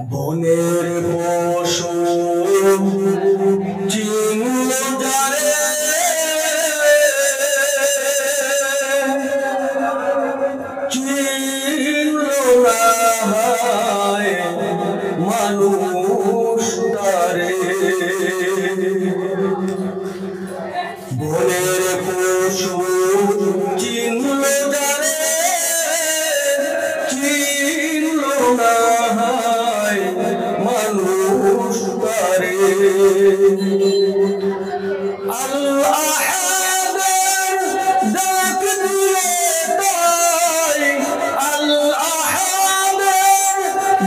বনের পশু চিনল যারে চিনল না মানুষ তারে বনের পশু চিনল যারে চিনল না মানুষ তারে আল্লাহ ডাক দিয়ে তাই আল্লাহ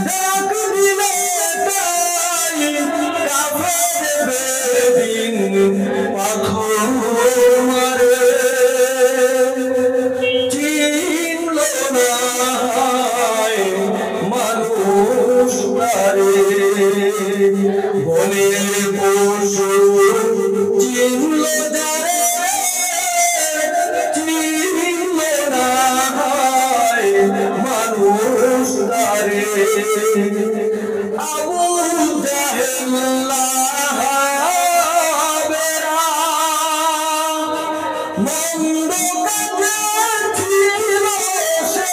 ডাক দিলে তাই কাফের বেদিন পাথর মারে চিনল না মানুষ তারে বনের পশু চিনল যারে চিনল না মানুষ তারে আবু জাহেল লাহাবেরা মন্দ কাজে ছিল সে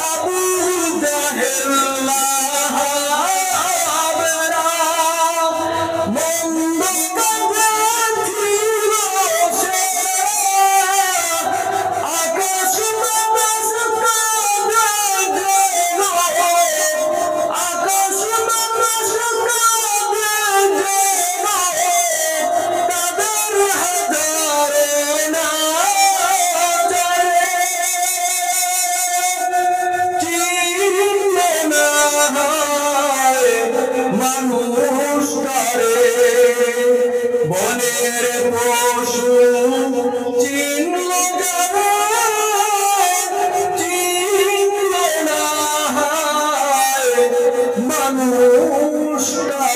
আবু জাহেল লাহাবেরা মন্দ কাজে ছিল সে আকাশ বাতাস কাঁদে যেন আকাশ বাতাস কাঁদে যেন তাদের হাজারে না চিনল না মানুষ তারে বনের পশু চিনল যারে চিনল না মানুষ তারে।